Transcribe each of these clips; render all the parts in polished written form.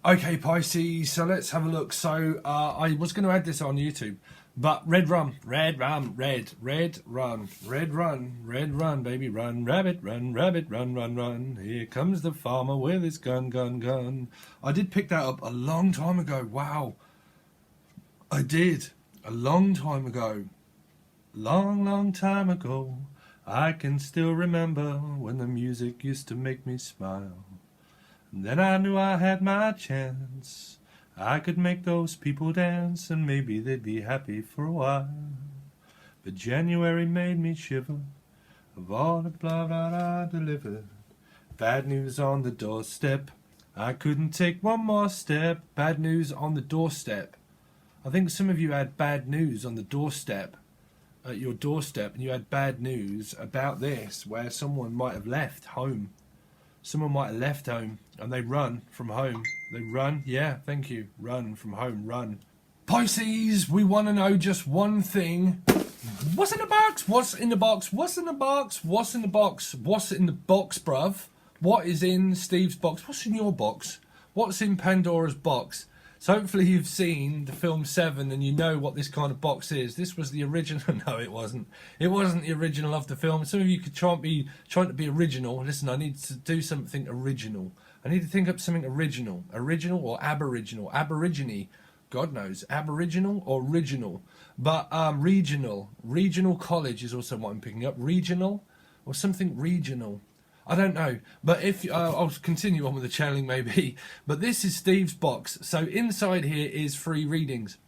Okay, Pisces, so let's have a look. So I was going to add this on YouTube, but red run, red, run, red run, red run, baby, run, rabbit, run, run, run. Here comes the farmer with his gun, gun, gun. I did pick that up a long time ago. Wow, I did a long time ago. Long time ago. I can still remember when the music used to make me smile. And then I knew I had my chance. I could make those people dance, and maybe they'd be happy for a while. But January made me shiver of all the blood I delivered. Bad news on the doorstep. I couldn't take one more step. Bad news on the doorstep. I think some of you had bad news on the doorstep, at your doorstep, and you had bad news about this, where someone might have left home. Someone might have left home and they run from home. They run, yeah, thank you. Run from home, run. Pisces, we want to know just one thing. What's in the box? What's in the box? What's in the box? What's in the box? What's in the box, bruv? What is in Steve's box? What's in your box? What's in Pandora's box? So hopefully you've seen the film Seven and you know what this kind of box is. This was the original. No, it wasn't. It wasn't the original of the film. Some of you could trying to be original. Listen, I need to do something original. I need to think up something original. Original or aboriginal? Aborigine. God knows. Aboriginal or original. But regional. Regional college is also what I'm picking up. Regional or something regional. I don't know, but if I'll continue on with the channeling maybe. But this is Steve's box. So inside here is free readings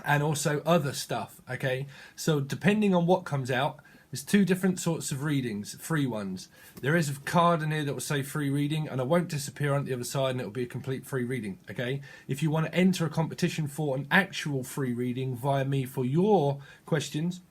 and also other stuff, okay? So depending on what comes out, there's two different sorts of readings, free ones. There is a card in here that will say free reading, and I won't disappear on the other side, and it'll be a complete free reading, okay? If you want to enter a competition for an actual free reading via me for your questions,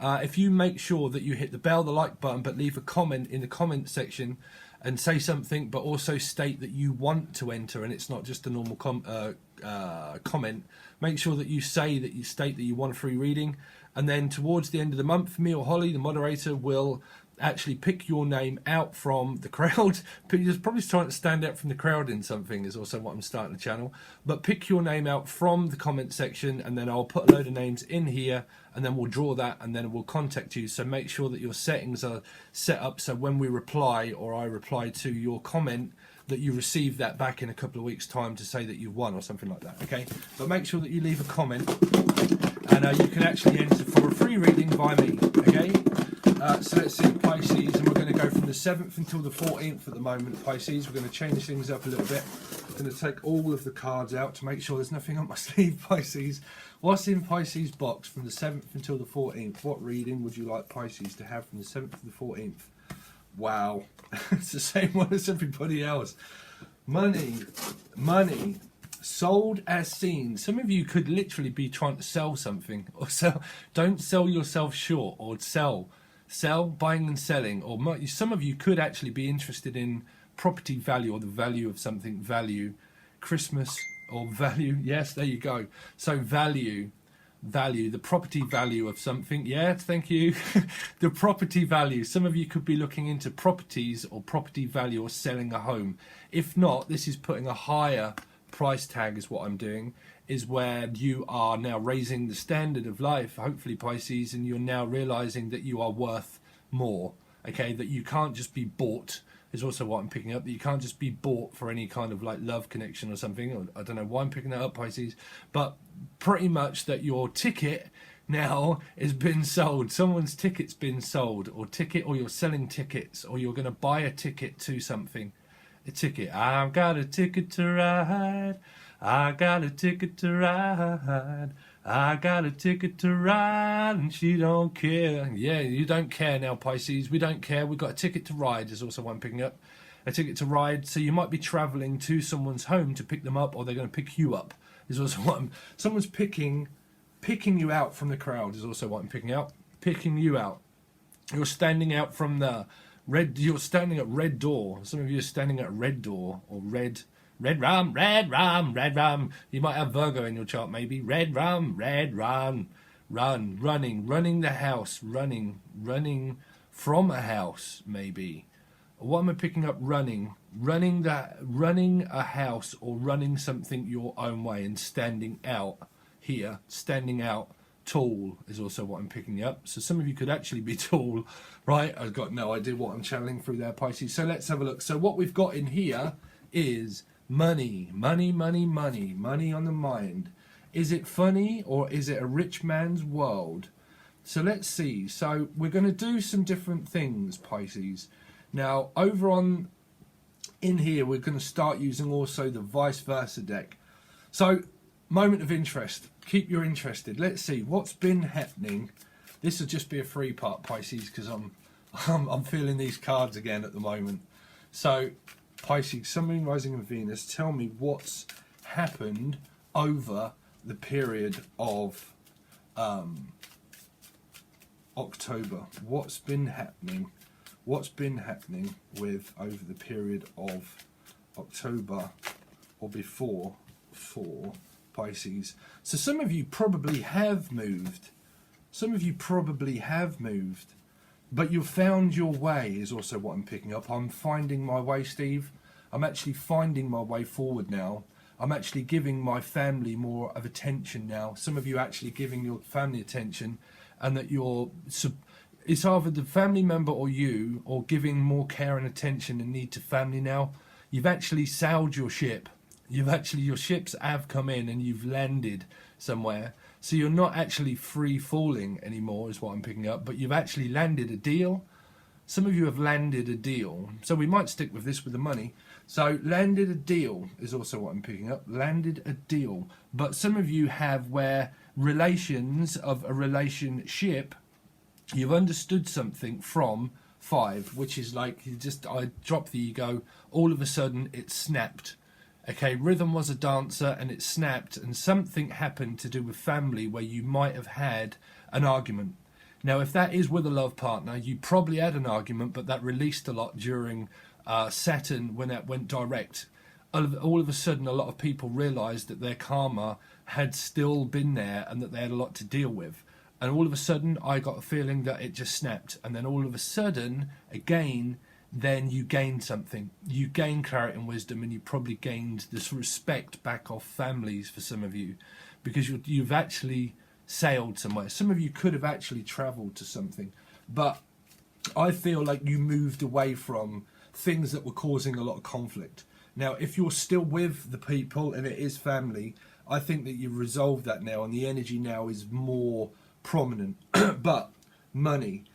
if you make sure that you hit the bell, the like button, but leave a comment in the comment section and say something, but also state that you want to enter and it's not just a normal comment. Make sure that you say that you state that you want a free reading, and then towards the end of the month, me or Holly, the moderator, will actually pick your name out from the crowd. You're probably trying to stand out from the crowd in something is also what I'm starting the channel. But pick your name out from the comment section, and then I'll put a load of names in here, and then we'll draw that, and then we'll contact you. So make sure that your settings are set up so when we reply, or I reply to your comment, that you receive that back in a couple of weeks' time to say that you've won or something like that, okay? But make sure that you leave a comment, and you can actually enter for a free reading by me, okay? So let's see, Pisces, and we're going to go from the 7th until the 14th at the moment, Pisces. We're going to change things up a little bit. I'm going to take all of the cards out to make sure there's nothing up my sleeve, Pisces. What's in Pisces' box from the 7th until the 14th? What reading would you like Pisces to have from the 7th to the 14th? Wow, it's the same one as everybody else. Money, money. Sold as seen. Some of you could literally be trying to sell something, or sell. Don't sell yourself short, or sell, buying and selling. Or some of you could actually be interested in property value, or the value of something. Value, Christmas, or value. Yes, there you go. So value, the property value of something. Yeah, thank you. The property value. Some of you could be looking into properties or property value, or selling a home. If not, this is putting a higher price tag is what I'm doing, is where you are now raising the standard of life, hopefully, Pisces, and you're now realizing that you are worth more, okay? That you can't just be bought is also what I'm picking up, that you can't just be bought for any kind of like love connection or something, or I don't know why I'm picking that up, Pisces, but pretty much that your ticket now has been sold. Someone's ticket's been sold, or you're selling tickets, or you're going to buy a ticket to something. A ticket. I've got a ticket to ride. I got a ticket to ride. I got a ticket to ride, and she don't care. Yeah, you don't care now, Pisces. We don't care. We've got a ticket to ride is also what I'm picking up. A ticket to ride. So you might be travelling to someone's home to pick them up, or they're going to pick you up is also what I'm... Someone's picking you out from the crowd is also what I'm picking out. Picking you out. You're standing out from the... You're standing at red door. Some of you are standing at red door, or red rum. You might have Virgo in your chart, maybe. Red rum, running the house, running from a house, maybe. What am I picking up? Running running a house or running something your own way and standing out here, standing out tall is also what I'm picking up. So some of you could actually be tall, right? I've got no idea what I'm channeling through there, Pisces. So let's have a look. So what we've got in here is money, money, money, money, money on the mind. Is it funny or is it a rich man's world? So let's see. So we're going to do some different things, Pisces. Now, over on in here, we're going to start using also the vice versa deck. So, moment of interest. Keep you interested. Let's see what's been happening. This will just be a free part, Pisces, because I'm feeling these cards again at the moment. So, Pisces, Sun, Moon, Rising, and Venus. Tell me what's happened over the period of October. What's been happening? What's been happening with over the period of October or before for Pisces? So some of you probably have moved. Some of you probably have moved, but you've found your way is also what I'm picking up. I'm finding my way, Steve. I'm actually finding my way forward now. I'm actually giving my family more of attention now. Some of you are actually giving your family attention, and that you're... It's either the family member or you, or giving more care and attention and need to family now. You've actually sailed your ship. Your ships have come in and you've landed somewhere. So you're not actually free falling anymore is what I'm picking up, but you've actually landed a deal. Some of you have landed a deal. So we might stick with this with the money. So landed a deal is also what I'm picking up. Landed a deal. But some of you have where relations of a relationship, you've understood something from 5, which is like I drop the ego, all of a sudden it snapped. Okay, Rhythm was a dancer and it snapped, and something happened to do with family where you might have had an argument. Now, if that is with a love partner, you probably had an argument, but that released a lot during Saturn when that went direct. All of a sudden, a lot of people realised that their karma had still been there and that they had a lot to deal with. And all of a sudden, I got a feeling that it just snapped. And then all of a sudden, again, then you gained something. You gained clarity and wisdom, and you probably gained this respect back off families for some of you, because you've actually sailed somewhere. Some of you could have actually travelled to something. But I feel like you moved away from things that were causing a lot of conflict. Now, if you're still with the people and it is family, I think that you've resolved that now, and the energy now is more prominent. But money,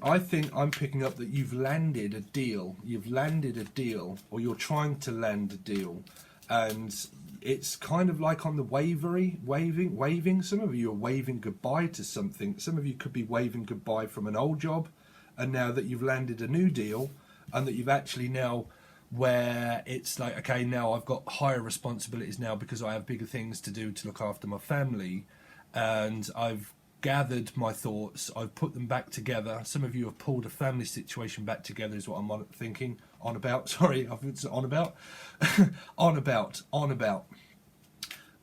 I think I'm picking up that you've landed a deal. You've landed a deal, or you're trying to land a deal, and it's kind of like on the waving. Some of you are waving goodbye to something. Some of you could be waving goodbye from an old job, and now that you've landed a new deal, and that you've actually now, where it's like, okay, now I've got higher responsibilities now because I have bigger things to do to look after my family, and I've gathered my thoughts, I've put them back together. Some of you have pulled a family situation back together is what I'm on about. Sorry, I think it's on about.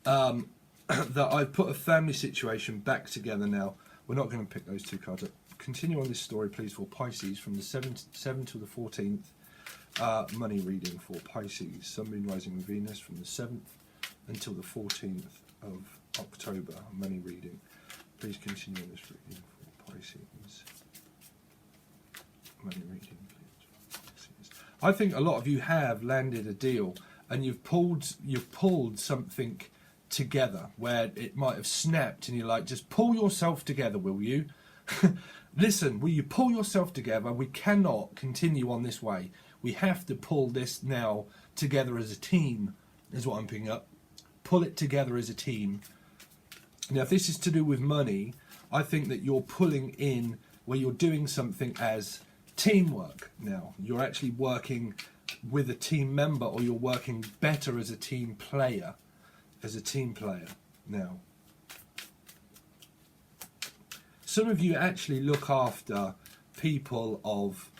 That I've put a family situation back together now. We're not going to pick those two cards up. Continue on this story, please, for Pisces from the 7th to the 14th. Money reading for Pisces, Sun, Moon, Rising, and Venus from the 7th until the 14th of October. Money reading. Please continue on this reading for Pisces. Money reading, please, for Pisces. I think a lot of you have landed a deal, and you've pulled something together where it might have snapped, and you're like, just pull yourself together, will you? Listen, will you pull yourself together? We cannot continue on this way. We have to pull this now together as a team, is what I'm picking up. Pull it together as a team. Now, if this is to do with money, I think that you're pulling in where you're doing something as teamwork now. You're actually working with a team member, or you're working better as a team player. Now. Some of you actually look after people of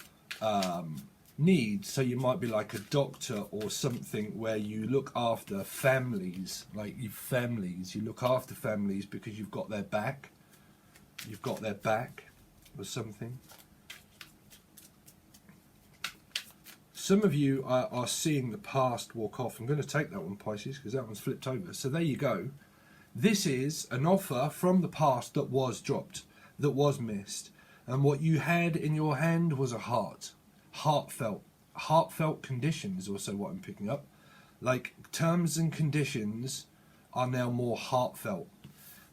need, so you might be like a doctor or something where you look after families, you look after families because you've got their back or something. some of you are seeing the past walk off. I'm going to take that one, Pisces, because that one's flipped over. So there you go. This is an offer from the past that was dropped, that was missed. And what you had in your hand was a heart. Heartfelt. Heartfelt condition is also what I'm picking up. Like, terms and conditions are now more heartfelt,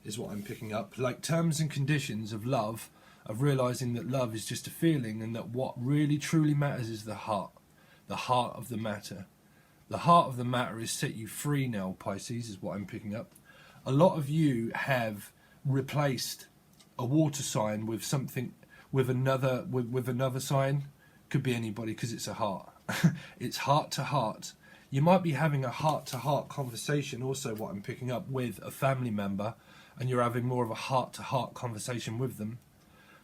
is what I'm picking up. Like, terms and conditions of love, of realising that love is just a feeling, and that what really truly matters is the heart of the matter. The heart of the matter is set you free now, Pisces, is what I'm picking up. A lot of you have replaced a water sign with something, with another sign. Could be anybody, because it's a heart. It's heart to heart. You might be having a heart-to-heart conversation, also what I'm picking up, with a family member, and you're having more of a heart-to-heart conversation with them.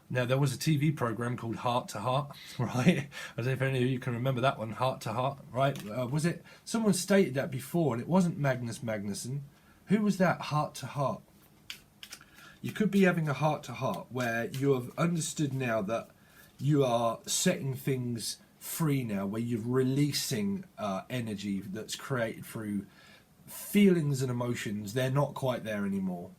Now, there was a TV program called Heart to Heart, right? I don't know if any of you can remember that one, Heart to Heart, right? Was it? Someone stated that before, and it wasn't Magnus Magnusson. Who was that? Heart to Heart. You could be having a heart-to-heart where you have understood now that you are setting things free now, where you're releasing energy that's created through feelings and emotions. They're not quite there anymore.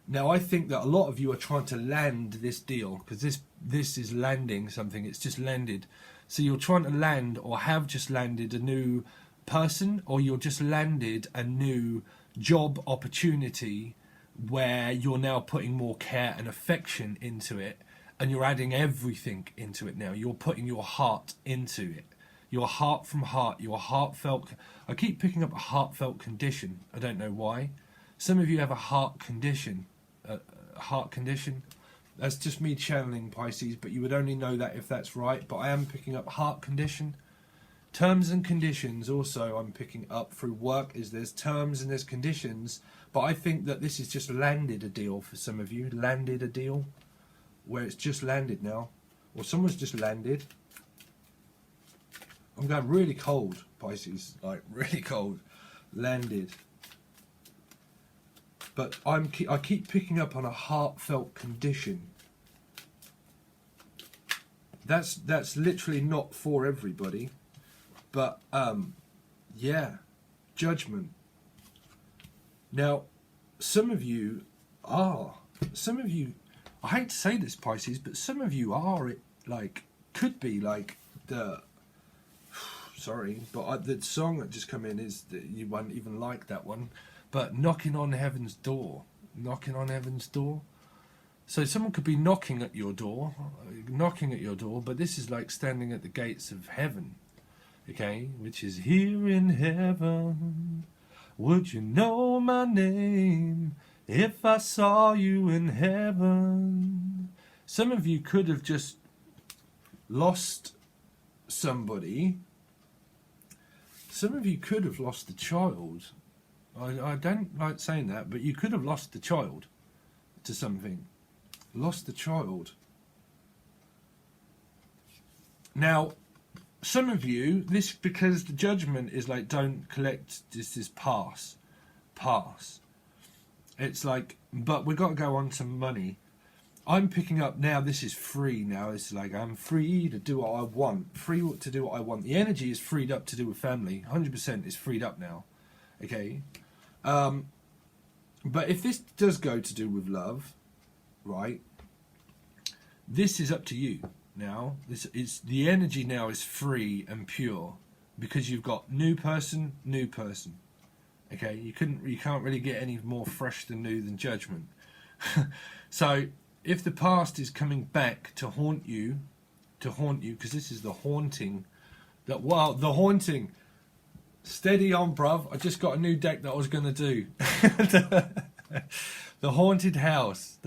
Now, I think that a lot of you are trying to land this deal, because this is landing something. It's just landed. So you're trying to land, or have just landed, a new person, or you're just landed a new job opportunity where you're now putting more care and affection into it, and you're adding everything into it now. You're putting your heart into it. Your heart from heart, your heartfelt... I keep picking up a heartfelt condition. I don't know why. Some of you have a heart condition. A heart condition. That's just me channeling, Pisces, but you would only know that if that's right. But I am picking up heart condition. Terms and conditions also I'm picking up through work. Is there's terms and there's conditions. But I think that this is just landed a deal for some of you. Landed a deal. Where it's just landed now. Or someone's just landed. I'm going really cold, Pisces. Like, really cold. Landed. But I keep picking up on a heartfelt condition. That's literally not for everybody. But, yeah. Judgment. Now, some of you, I hate to say this, Pisces, but some of you are, could be like sorry, but the song that just come in is, that you won't even like that one, but knocking on heaven's door. Knocking on heaven's door. So someone could be knocking at your door, but this is like standing at the gates of heaven, okay, which is here in heaven. Would you know my name if I saw you in heaven? Some of you could have just lost somebody. Some of you could have lost a child. I don't like saying that, but you could have lost the child to something. Lost the child. Now, some of you, this, because the judgment is like, don't collect, this is pass. It's like, but we've got to go on to money. I'm picking up now, this is free now. It's like, I'm free to do what I want. Free to do what I want. The energy is freed up to do with family. 100% is freed up now. Okay? But if this does go to do with love, right? This is up to you now. This is, the energy now is free and pure, because you've got new person. Okay, you can't really get any more fresh than new than judgment. So if the past is coming back to haunt you, because this is the haunting, the haunting. Steady on, bruv. I just got a new deck that I was going to do. The haunted house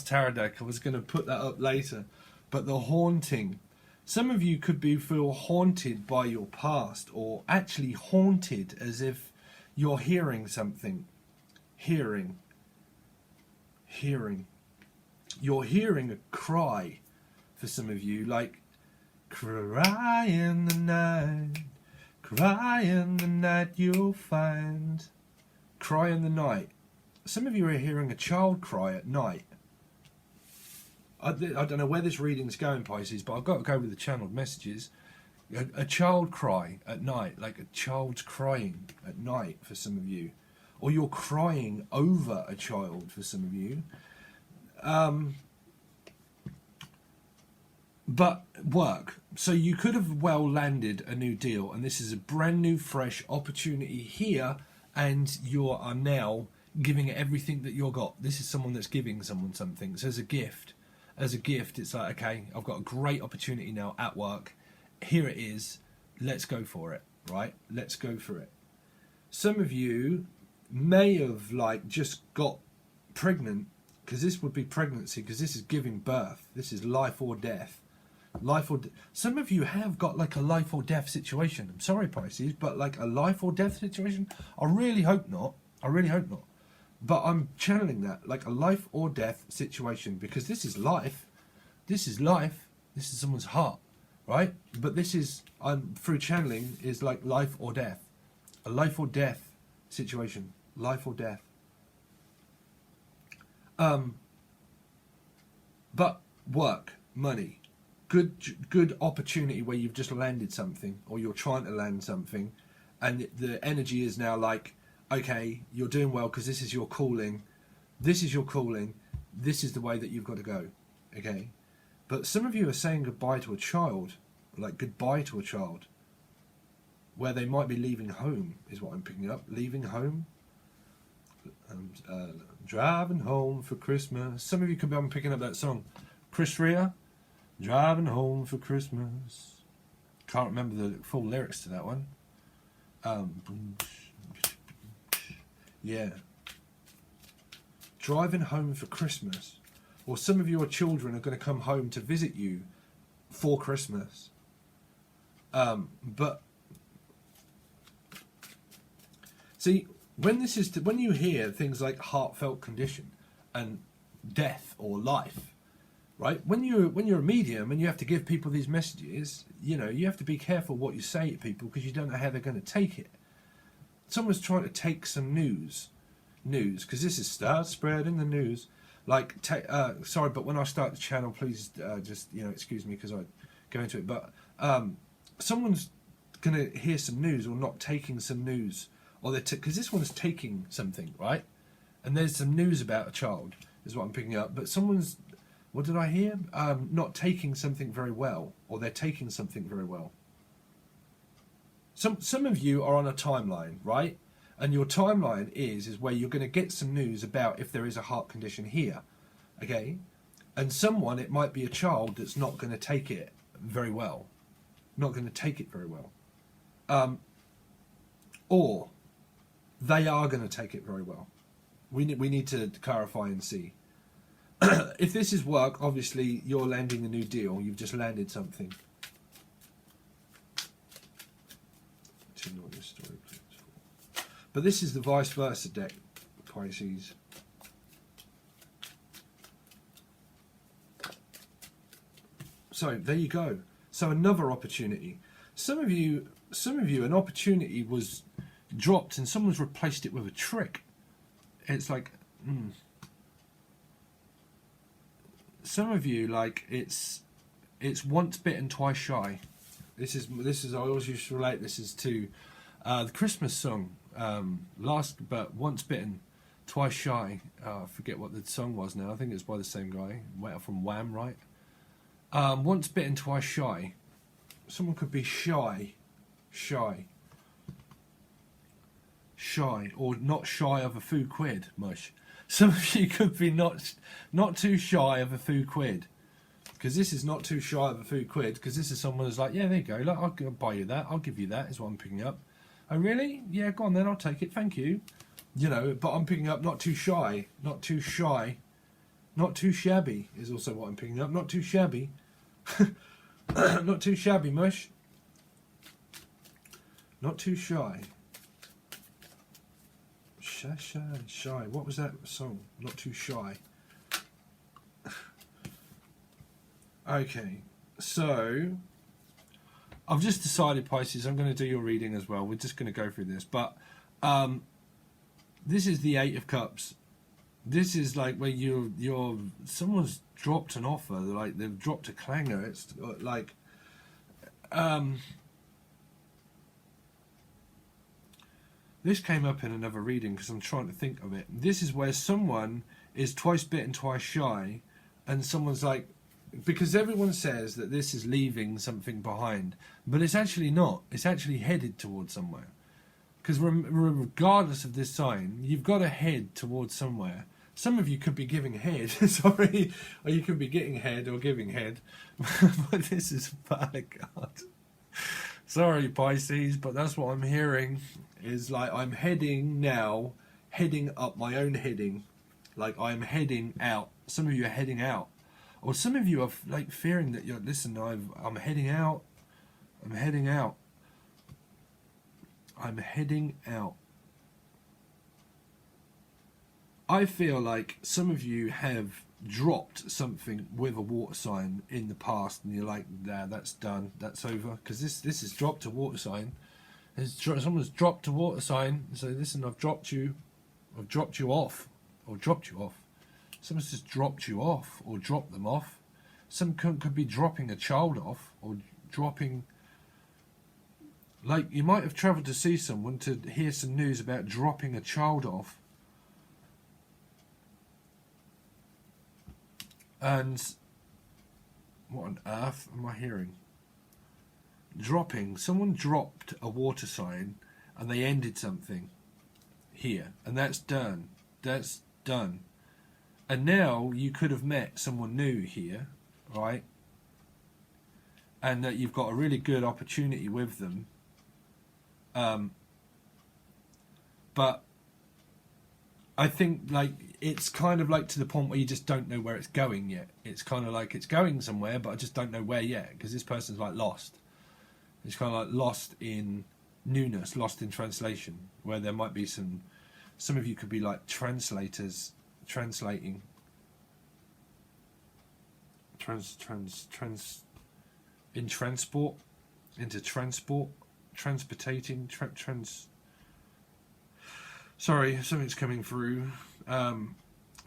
tarot deck. I was going to put that up later, but the haunting. Some of you could feel haunted by your past, or actually haunted as if you're hearing something. Hearing. You're hearing a cry for some of you, like, cry in the night, cry in the night you'll find. Cry in the night. Some of you are hearing a child cry at night. I don't know where this reading's going, Pisces, but I've got to go with the channeled messages. A child cry at night, like a child's crying at night for some of you, or you're crying over a child for some of you. But work. So you could have well landed a new deal, and this is a brand new, fresh opportunity here, and you are now giving it everything that you've got. This is someone that's giving someone something. So as a gift, it's like, okay, I've got a great opportunity now at work. Here it is. Let's go for it, right? Let's go for it. Some of you may have like just got pregnant, because this would be pregnancy, because this is giving birth. This is life or death. Some of you have got like a life or death situation. I'm sorry, Pisces, but like a life or death situation. I really hope not. But I'm channeling that, like a life or death situation, because this is life. This is life. This is someone's heart, right? But this is, through channeling, is like life or death. A life or death situation. Life or death. But work, money, good opportunity where you've just landed something, or you're trying to land something, and the energy is now like, okay, you're doing well because this is your calling. This is your calling. This is the way that you've got to go. Okay? But some of you are saying goodbye to a child, like goodbye to a child, where they might be leaving home, is what I'm picking up. Leaving home. Driving home for Christmas. Some of you could be, I'm picking up that song. Chris Rea, Driving Home for Christmas. Can't remember the full lyrics to that one. Yeah. Driving home for Christmas. Or some of your children are going to come home to visit you for Christmas. But see, when you hear things like heartfelt condition and death or life, right? When you're a medium and you have to give people these messages, you know, you have to be careful what you say to people, because you don't know how they're going to take it. Someone's trying to take some news, because this is start spreading the news. Like, sorry, but when I start the channel, please just, you know, excuse me because I go into it. But someone's going to hear some news or not taking some news, or they're because this one's taking something, right? And there's some news about a child, is what I'm picking up. But someone's, what did I hear? Not taking something very well, or they're taking something very well. Some of you are on a timeline, right? And your timeline is where you're going to get some news about if there is a heart condition here, okay? And someone, it might be a child that's not going to take it very well, or they are going to take it very well. We need to clarify and see. If this is work, obviously you're landing a new deal. You've just landed something. But this is the vice versa deck, Pisces. So there you go. So another opportunity. Some of you, an opportunity was dropped and someone's replaced it with a trick. It's like, some of you, like, it's once bitten, twice shy. This is I always used to relate this is to the Christmas song. Once bitten, twice shy. I forget what the song was now. I think it's by the same guy, from Wham, right? Once bitten, twice shy. Someone could be shy, or not shy of a few quid, mush. Some of you could be not too shy of a few quid, because this is not too shy of a few quid, because this is someone who's like, yeah, there you go, look, I'll buy you that, I'll give you that, is what I'm picking up. Oh really? Yeah, go on then, I'll take it, thank you. You know, but I'm picking up not too shy, not too shabby is also what I'm picking up, not too shabby. Not too shabby, mush. Not too shy. Shy. What was that song? Not too shy. Okay, so I've just decided, Pisces, I'm going to do your reading as well. We're just going to go through this, but this is the Eight of Cups. This is like where someone's dropped an offer, like they've dropped a clanger. It's like This came up in another reading because I'm trying to think of it. This is where someone is twice bitten, twice shy, and someone's like, because everyone says that this is leaving something behind, but it's actually not. It's actually headed towards somewhere. Because regardless of this sign, you've got to head towards somewhere. Some of you could be giving head, sorry, or you could be getting head or giving head, but this is a bad card. Sorry, Pisces, but that's what I'm hearing. Is like I'm heading now, heading up my own heading, like I'm heading out. Some of you are heading out, or some of you are like fearing that you're. Listen, I'm heading out. I'm heading out. I'm heading out. I feel like some of you have dropped something with a water sign in the past, and you're like, nah, that's done, that's over. Because this has dropped a water sign. Someone's dropped a water sign. So listen, I've dropped you off, or dropped you off. Someone's just dropped you off, or dropped them off. Some could be dropping a child off, or dropping. Like you might have travelled to see someone to hear some news about dropping a child off. And what on earth am I hearing? Dropping. Someone dropped a water sign and they ended something here. And that's done. That's done. And now you could have met someone new here, right? And that you've got a really good opportunity with them. But I think like it's kind of like to the point where you just don't know where it's going yet. It's kind of like it's going somewhere, but I just don't know where yet because this person's like lost. It's kind of like lost in newness, lost in translation, where there might be some of you could be like translators translating in transport into transport, transportating sorry, something's coming through.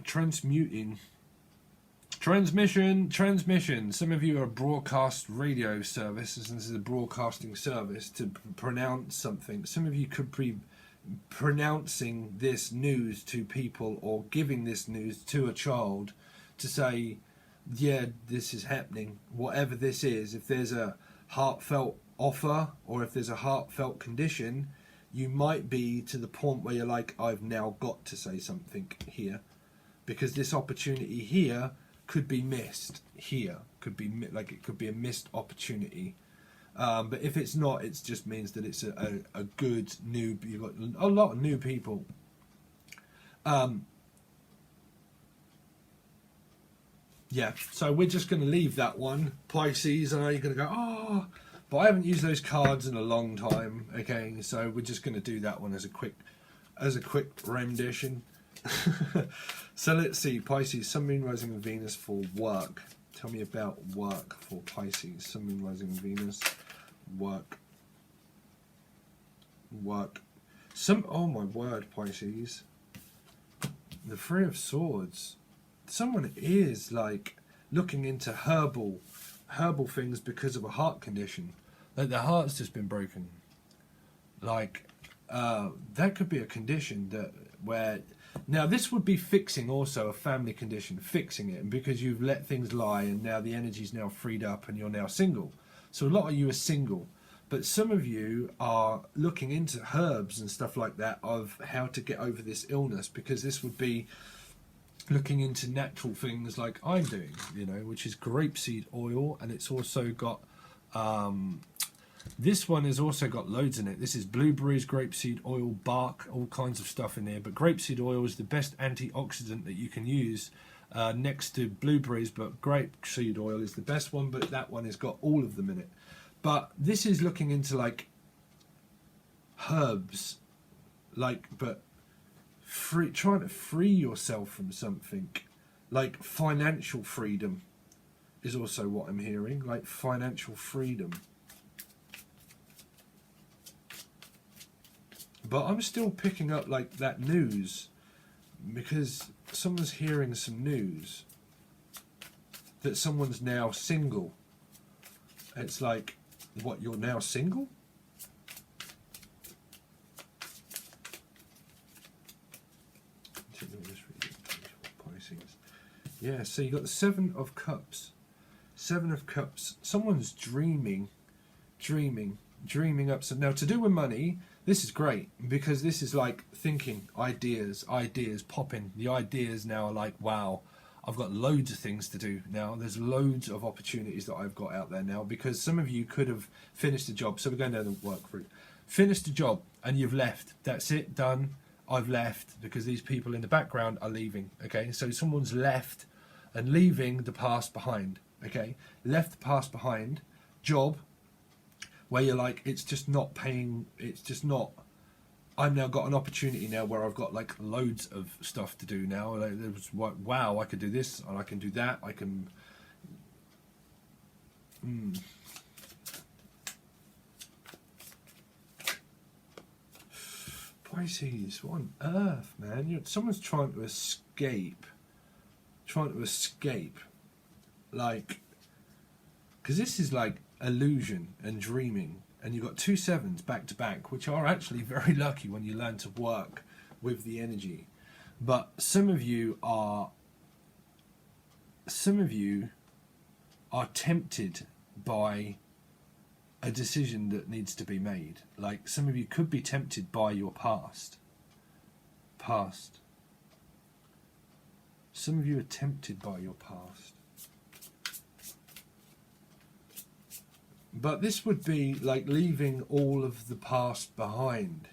Transmuting. Transmission. Some of you are a broadcast radio service, and this is a broadcasting service to pronounce something. Some of you could be pronouncing this news to people or giving this news to a child to say, yeah, this is happening. Whatever this is, if there's a heartfelt offer or if there's a heartfelt condition, you might be to the point where you're like, I've now got to say something here, because this opportunity here could be missed here. Could be like it could be a missed opportunity. But if it's not, it just means that it's a good new. You've got a lot of new people. Yeah, so we're just going to leave that one, Pisces. I know you're going to go, oh. But I haven't used those cards in a long time. Okay, so we're just going to do that one as a quick rendition. So let's see, Pisces, Sun, Moon, Rising, and Venus for work. Tell me about work for Pisces, Sun, Moon, Rising, and Venus. Work. Oh my word, Pisces. The Three of Swords. Someone is like looking into herbal things because of a heart condition. Like their heart's just been broken. Like that could be a condition where now this would be fixing also a family condition, fixing it, and because you've let things lie and now the energy's now freed up and you're now single. So a lot of you are single, but some of you are looking into herbs and stuff like that of how to get over this illness, because this would be looking into natural things like I'm doing, which is grapeseed oil, and it's also got this one has also got loads in it. This is blueberries, grapeseed oil, bark, all kinds of stuff in there. But grapeseed oil is the best antioxidant that you can use next to blueberries, but grapeseed oil is the best one, but that one has got all of them in it. But this is looking into like herbs, but trying to free yourself from something, like financial freedom is also what I'm hearing, like financial freedom. But I'm still picking up like that news, because someone's hearing some news that someone's now single. It's like What, you're now single? Yeah, so you got the Seven of Cups. Seven of Cups. Someone's dreaming up. So now to do with money, this is great because this is like thinking, ideas popping. The ideas now are like, wow, I've got loads of things to do now. There's loads of opportunities that I've got out there now, because some of you could have finished a job. So we're going down the work route. Finished a job and you've left. That's it, done. I've left because these people in the background are leaving. Okay, so someone's left and leaving the past behind. Okay, left the past behind. Job where you're like, it's just not paying. It's just not. I've now got an opportunity now where I've got like loads of stuff to do now. Like, there was, wow, I could do this and I can do that. I can. Pisces, what on earth, man? Someone's trying to escape. Like, because this is like illusion and dreaming, and you've got 2 sevens back to back, which are actually very lucky when you learn to work with the energy. But some of you are tempted by a decision that needs to be made. Like, some of you could be tempted by your past. Some of you are tempted by your past. But this would be like leaving all of the past behind.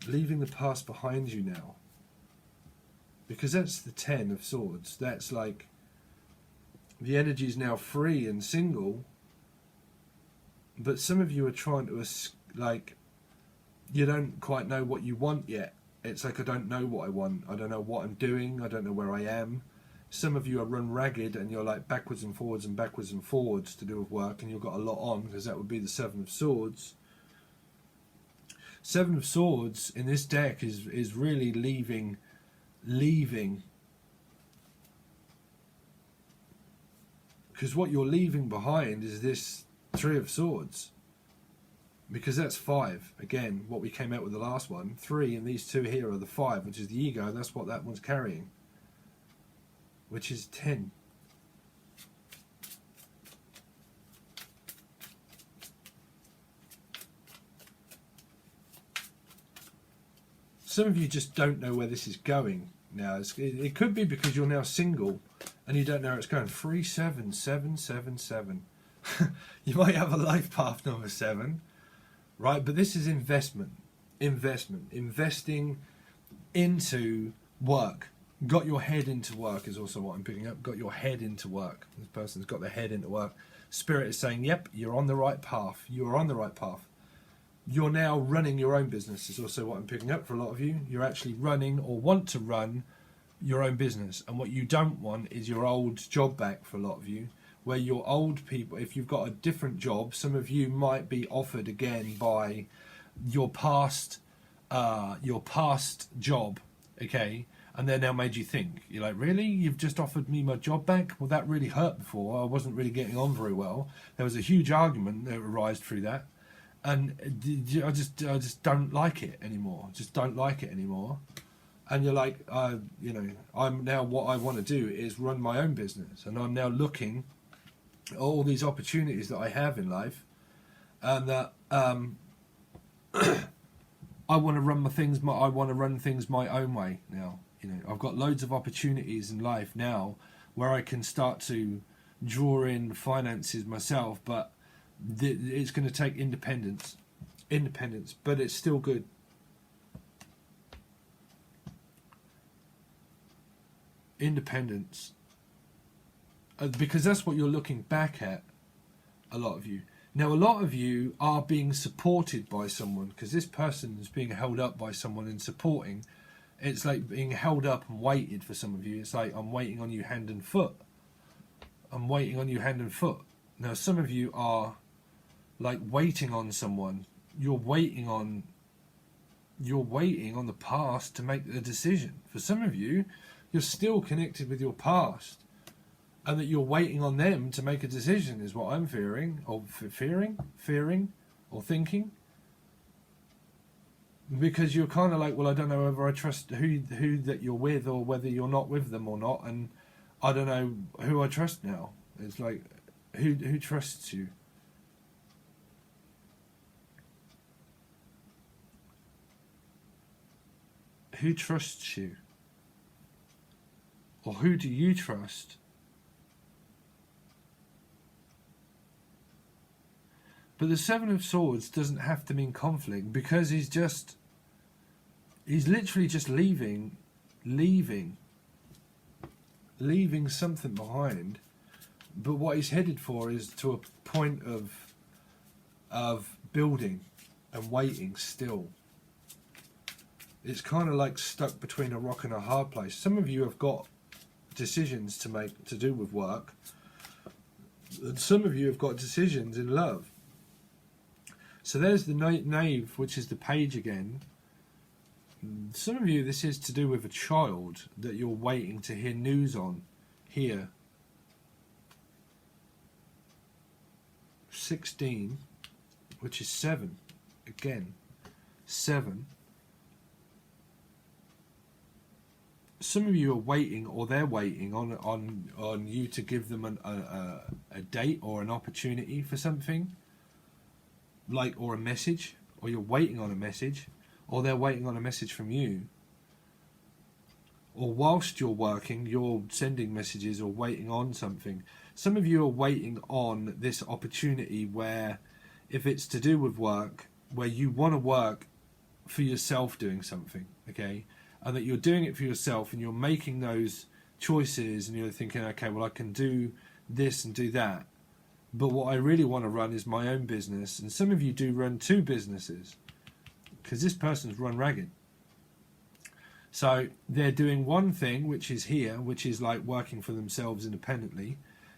Leaving the past behind you now. Because that's the 10 of Swords. That's like, the energy is now free and single. But some of you are trying to, like, you don't quite know what you want yet. It's like, I don't know what I want. I don't know what I'm doing. I don't know where I am. Some of you are run ragged and you're like backwards and forwards to do with work, and you've got a lot on, because that would be the 7 of Swords. 7 of Swords in this deck is really leaving. Because what you're leaving behind is this 3 of Swords. Because that's 5. Again, what we came out with the last one. 3 and these 2 here are the 5, which is the ego. That's what that one's carrying. Which is 10. Some of you just don't know where this is going now. It could be because you're now single and you don't know where it's going. 3, 7, 7, 7, 7. You might have a life path number 7. Right, but this is investing into work. Got your head into work is also what I'm picking up. Got your head into work. This person's got their head into work. Spirit is saying, yep, you're on the right path. You're on the right path. You're now running your own business is also what I'm picking up for a lot of you. You're actually running or want to run your own business. And what you don't want is your old job back for a lot of you. Where your old people, if you've got a different job, some of you might be offered again by your past job, okay, and they're now made you think. You're like, really? You've just offered me my job back? Well, that really hurt before. I wasn't really getting on very well. There was a huge argument that arose through that, and I just don't like it anymore. Just don't like it anymore. And you're like, I'm now, what I want to do is run my own business, and I'm now looking all these opportunities that I have in life, and that I want to run things my own way now. I've got loads of opportunities in life now where I can start to draw in finances myself, but it's going to take independence, but it's still good. Independence. Because that's what you're looking back at, a lot of you. Now, a lot of you are being supported by someone, because this person is being held up by someone and supporting. It's like being held up and waited for some of you. It's like, I'm waiting on you hand and foot. I'm waiting on you hand and foot. Now, some of you are like waiting on someone. You're waiting on the past to make the decision. For some of you, you're still connected with your past. and that you're waiting on them to make a decision is what I'm fearing, or fearing, or thinking. Because you're kind of like, well, I don't know whether I trust who that you're with, or whether you're not with them or not, and I don't know who I trust now. It's like, who trusts you? Who trusts you? Or who do you trust? But the Seven of Swords doesn't have to mean conflict, because he's literally just leaving something behind. But what he's headed for is to a point of building and waiting still. It's kind of like stuck between a rock and a hard place. Some of you have got decisions to make to do with work, and some of you have got decisions in love. So there's the knave, which is the page again. Some of you, this is to do with a child that you're waiting to hear news on here. 16, which is 7. Again, 7. Some of you are waiting, or they're waiting on you to give them a date or an opportunity for something. Like, or a message, or you're waiting on a message, or they're waiting on a message from you, or whilst you're working you're sending messages or waiting on something. Some of you are waiting on this opportunity where, if it's to do with work, where you want to work for yourself doing something, okay, and that you're doing it for yourself and you're making those choices and you're thinking, okay, well, I can do this and do that, but what I really want to run is my own business. And some of you do run 2 businesses, because this person's run ragged. So they're doing one thing, which is here, which is like working for themselves independently,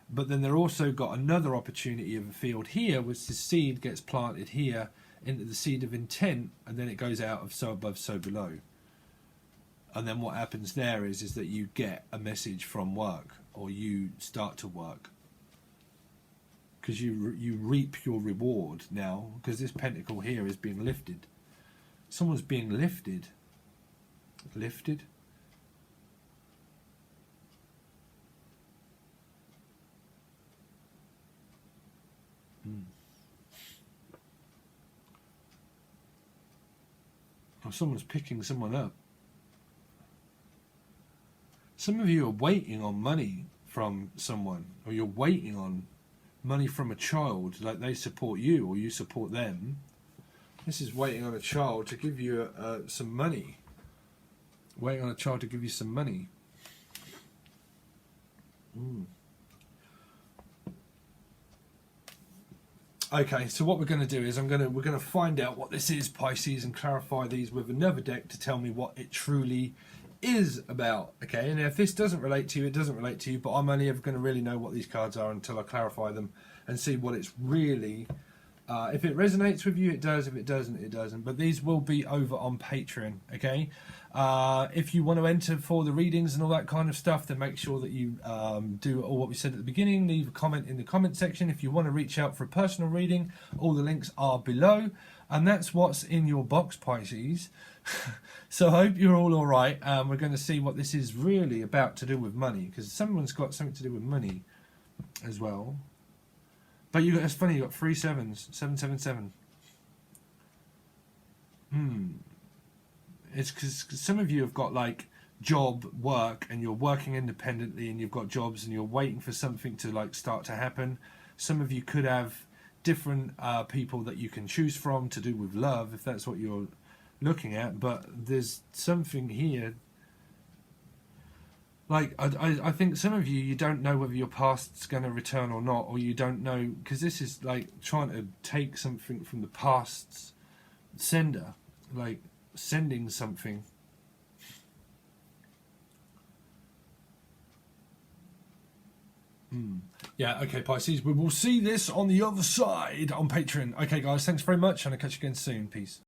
but then they're also got another opportunity of a field here, which the seed gets planted here into the seed of intent, and then it goes out of so above, so below. And then what happens there is that you get a message from work, or you start to work. Because you reap your reward now, because this pentacle here is being lifted. Someone's being lifted. Lifted? Or someone's picking someone up. Some of you are waiting on money from someone, or you're waiting on money from a child, like they support you or you support them. This is waiting on a child to give you some money. Waiting on a child to give you some money. Okay, so what we're going to do is we're going to find out what this is, Pisces, and clarify these with another deck to tell me what it truly is about. Okay, and if this doesn't relate to you, it doesn't relate to you, but I'm only ever going to really know what these cards are until I clarify them and see what it's really. If it resonates with you, it does. If it doesn't, it doesn't. But these will be over on Patreon, okay? If you want to enter for the readings and all that kind of stuff, then make sure that you do all what we said at the beginning. Leave a comment in the comment section. If you want to reach out for a personal reading, all the links are below. And that's what's in your box, Pisces. So I hope you're all right. We're going to see what this is really about to do with money, because someone's got something to do with money as well. But it's funny, you got 3 sevens, 777. It's because some of you have got like job, work, and you're working independently, and you've got jobs, and you're waiting for something to like start to happen. Some of you could have different people that you can choose from to do with love, if that's what you're looking at. But there's something here. Like, I think some of you don't know whether your past's going to return or not, or you don't know, because this is like trying to take something from the past's sender, like sending something. Yeah, okay, Pisces, we will see this on the other side on Patreon. Okay, guys, thanks very much, and I'll catch you again soon. Peace.